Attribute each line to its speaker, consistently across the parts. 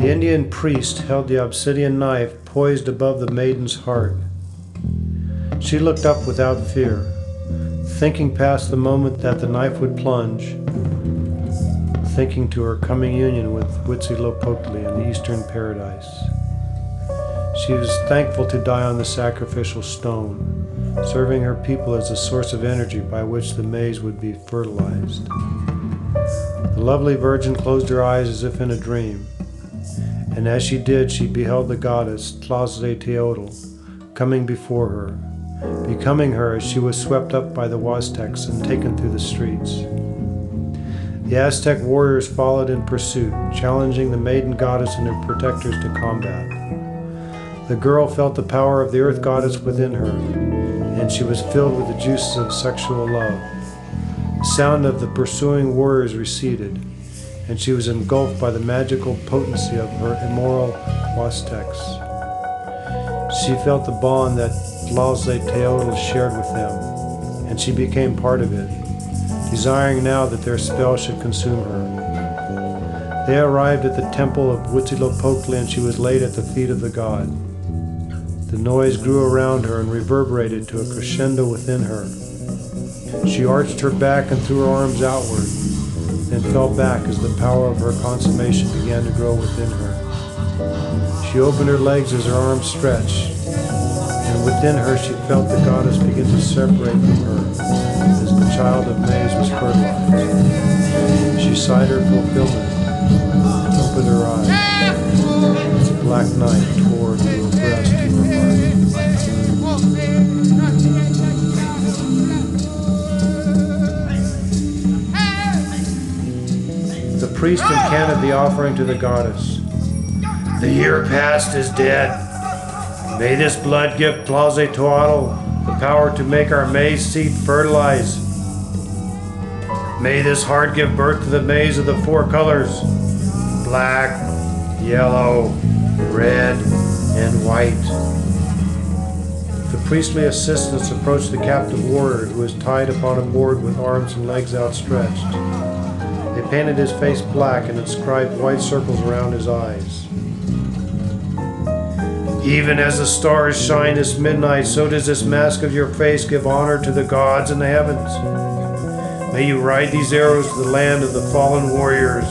Speaker 1: The Indian priest held the obsidian knife poised above the maiden's heart. She looked up without fear, thinking past the moment that the knife would plunge, thinking to her coming union with Huitzilopochtli in the eastern paradise. She was thankful to die on the sacrificial stone, serving her people as a source of energy by which the maize would be fertilized. The lovely virgin closed her eyes as if in a dream, and as she did, she beheld the goddess Tlazolteotl coming before her, becoming her as she was swept up by the Aztecs and taken through the streets. The Aztec warriors followed in pursuit, challenging the maiden goddess and her protectors to combat. The girl felt the power of the earth goddess within her, and she was filled with the juices of sexual love. The sound of the pursuing warriors receded, and she was engulfed by the magical potency of her immoral Aztecs. She felt the bond that Tlazolteotl shared with them, and she became part of it, desiring now that their spell should consume her. They arrived at the temple of Huitzilopochtli, and she was laid at the feet of the god. The noise grew around her and reverberated to a crescendo within her. She arched her back and threw her arms outward, then fell back as the power of her consummation began to grow within her. She opened her legs as her arms stretched, and within her she felt the goddess begin to separate from her as the child of maize was fertilized. She sighed her fulfillment and opened her eyes as a black night tore through her breast to her heart. The priest incanted the offering to the goddess. The year past is dead. May this blood give Tlazolteotl the power to make our maize seed fertilize. May this heart give birth to the maize of the four colors: black, yellow, red, and white. The priestly assistants approached the captive warrior, who was tied upon a board with arms and legs outstretched. They painted his face black and inscribed white circles around his eyes. Even as the stars shine this midnight, so does this mask of your face give honor to the gods in the heavens. May you ride these arrows to the land of the fallen warriors.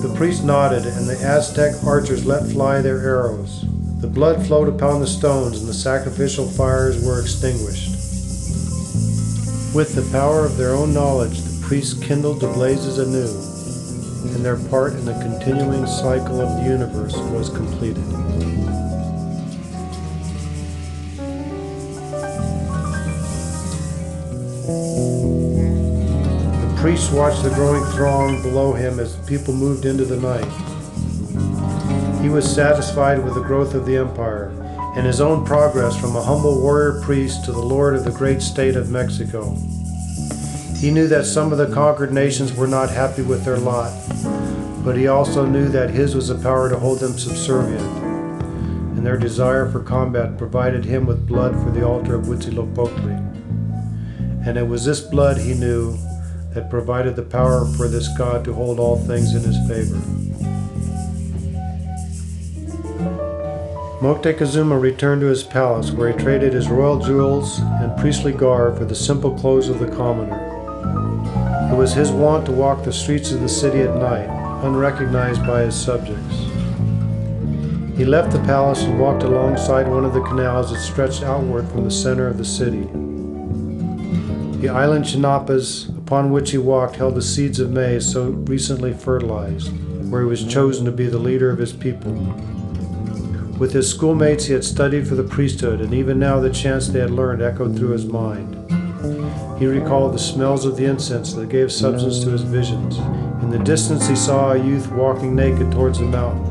Speaker 1: The priest nodded, and the Aztec archers let fly their arrows. The blood flowed upon the stones, and the sacrificial fires were extinguished. With the power of their own knowledge, the priests kindled the blazes anew, and their part in the continuing cycle of the universe was completed. The priest watched the growing throng below him as the people moved into the night. He was satisfied with the growth of the empire and his own progress from a humble warrior priest to the lord of the great state of Mexico. He knew that some of the conquered nations were not happy with their lot, but he also knew that his was the power to hold them subservient, and their desire for combat provided him with blood for the altar of Huitzilopochtli. And it was this blood, he knew, that provided the power for this god to hold all things in his favor. Moctezuma returned to his palace, where he traded his royal jewels and priestly garb for the simple clothes of the commoner. It was his wont to walk the streets of the city at night, unrecognized by his subjects. He left the palace and walked alongside one of the canals that stretched outward from the center of the city. The island Chinapas upon which he walked held the seeds of maize so recently fertilized, where he was chosen to be the leader of his people. With his schoolmates he had studied for the priesthood, and even now the chants they had learned echoed through his mind. He recalled the smells of the incense that gave substance to his visions. In the distance he saw a youth walking naked towards the mountain,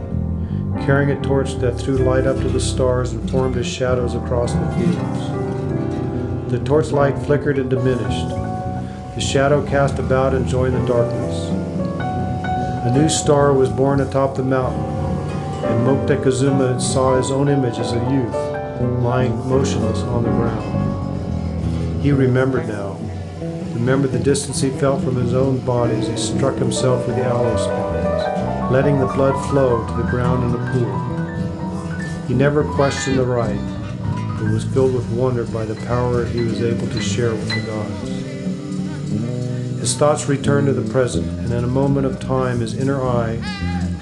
Speaker 1: carrying a torch that threw light up to the stars and formed as shadows across the fields. The torchlight flickered and diminished. The shadow cast about and joined the darkness. A new star was born atop the mountain, and Moctezuma saw his own image as a youth, lying motionless on the ground. He remembered now. Remembered the distance he felt from his own body as he struck himself with the aloe spines. letting the blood flow to the ground in a pool. He never questioned the right, but was filled with wonder by the power he was able to share with the gods. His thoughts returned to the present, and in a moment of time his inner eye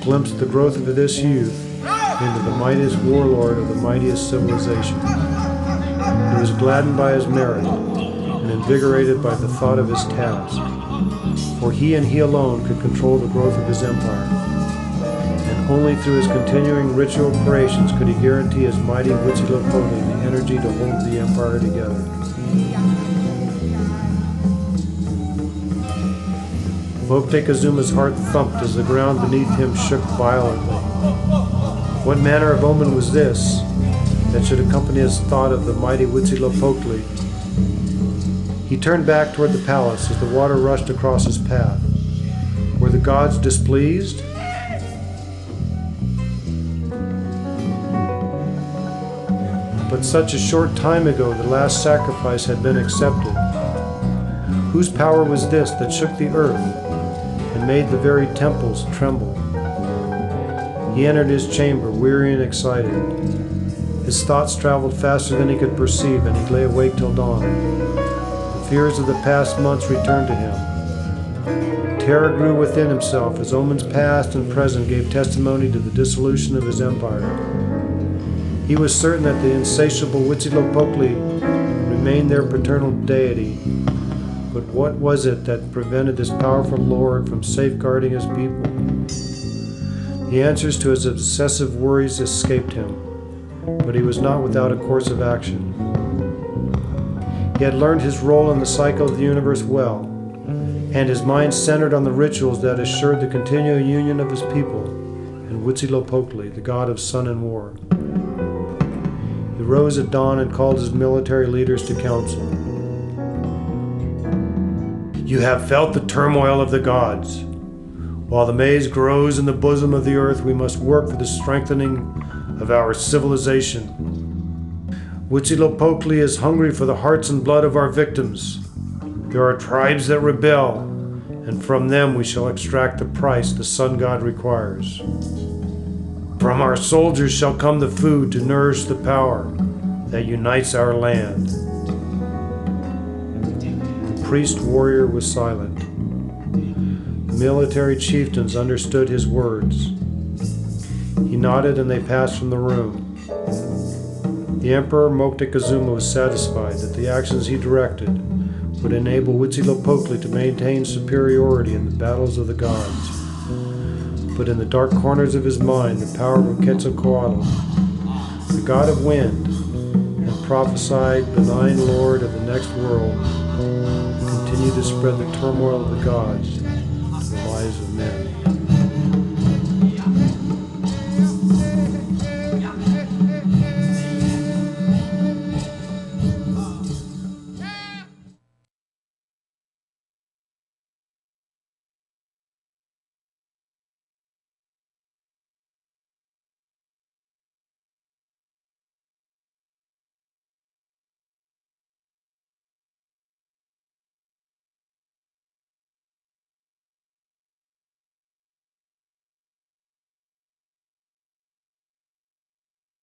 Speaker 1: glimpsed the growth of this youth into the mightiest warlord of the mightiest civilization. He was gladdened by his merit and invigorated by the thought of his task, for he and he alone could control the growth of his empire, and only through his continuing ritual operations could he guarantee his mighty Huitzilopochtli the energy to hold the empire together. Moctezuma's heart thumped as the ground beneath him shook violently. What manner of omen was this that should accompany his thought of the mighty Huitzilopochtli? He turned back toward the palace as the water rushed across his path. Were the gods displeased? But such a short time ago the last sacrifice had been accepted. Whose power was this that shook the earth and made the very temples tremble? He entered his chamber, weary and excited. His thoughts traveled faster than he could perceive, and he lay awake till dawn. The fears of the past months returned to him. Terror grew within himself as omens past and present gave testimony to the dissolution of his empire. He was certain that the insatiable Huitzilopochtli remained their paternal deity. But what was it that prevented this powerful lord from safeguarding his people? The answers to his obsessive worries escaped him, but he was not without a course of action. He had learned his role in the cycle of the universe well, and his mind centered on the rituals that assured the continual union of his people and Huitzilopochtli, the god of sun and war. He rose at dawn and called his military leaders to council. You have felt the turmoil of the gods. While the maize grows in the bosom of the earth, we must work for the strengthening of our civilization. Huitzilopochtli is hungry for the hearts and blood of our victims. There are tribes that rebel, and from them we shall extract the price the sun god requires. From our soldiers shall come the food to nourish the power that unites our land. The priest-warrior was silent. The military chieftains understood his words. He nodded and they passed from the room. The Emperor Moctezuma was satisfied that the actions he directed would enable Huitzilopochtli to maintain superiority in the battles of the gods. But in the dark corners of his mind, the power of Quetzalcoatl, the god of wind, and prophesied benign lord of the next world, continued to spread the turmoil of the gods to the lives of men.